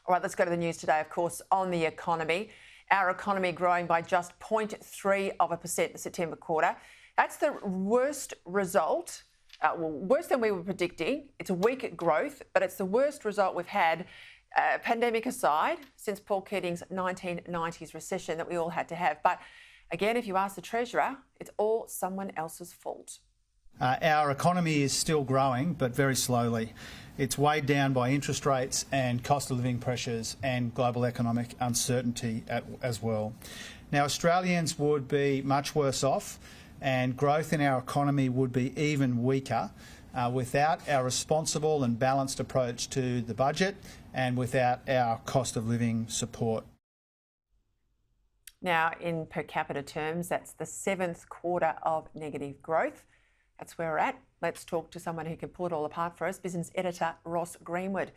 All right, let's go to the news today, of course, on the economy. Our economy growing by just 0.3% the September quarter. That's the worst result, worse than we were predicting. It's a weak growth, but it's the worst result we've had, pandemic aside, since Paul Keating's 1990s recession that we all had to have. But again, if you ask the Treasurer, it's all someone else's fault. Our economy is still growing, but very slowly. It's weighed down by interest rates and cost of living pressures and global economic uncertainty as well. Now, Australians would be much worse off, and growth in our economy would be even weaker without our responsible and balanced approach to the budget and without our cost of living support. Now, in per capita terms, that's the 7th quarter of negative growth. That's where we're at. Let's talk to someone who can pull it all apart for us, business editor Ross Greenwood.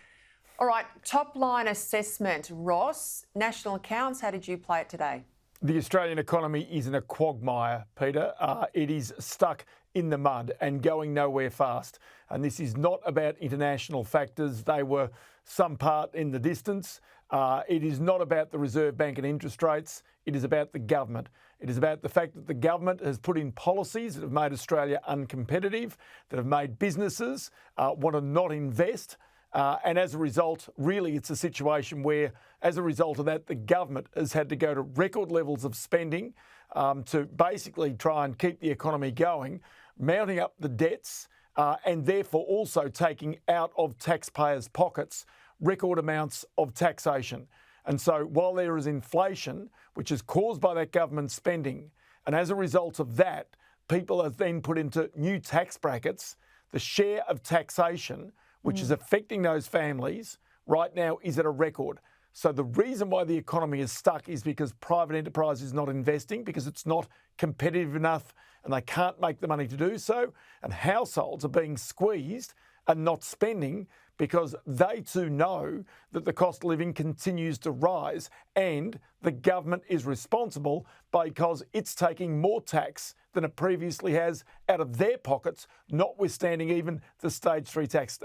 All right, top line assessment. Ross, national accounts, how did you play it today? The Australian economy is in a quagmire, Peter. It is stuck in the mud and going nowhere fast. And this is not about international factors. They were some part in the distance. It is not about the Reserve Bank and interest rates. It is about the government. It is about the fact that the government has put in policies that have made Australia uncompetitive, that have made businesses want to not invest. And as a result, really, it's a situation where, as a result of that, the government has had to go to record levels of spending to basically try and keep the economy going, mounting up the debts, and therefore also taking out of taxpayers' pockets record amounts of taxation. And so while there is inflation, which is caused by that government spending, and as a result of that, people are then put into new tax brackets, the share of taxation, which is affecting those families right now, is at a record. So the reason why the economy is stuck is because private enterprise is not investing, because it's not competitive enough and they can't make the money to do so. And households are being squeezed and not spending because they too know that the cost of living continues to rise and the government is responsible because it's taking more tax than it previously has out of their pockets, notwithstanding even the stage 3 tax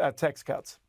cuts.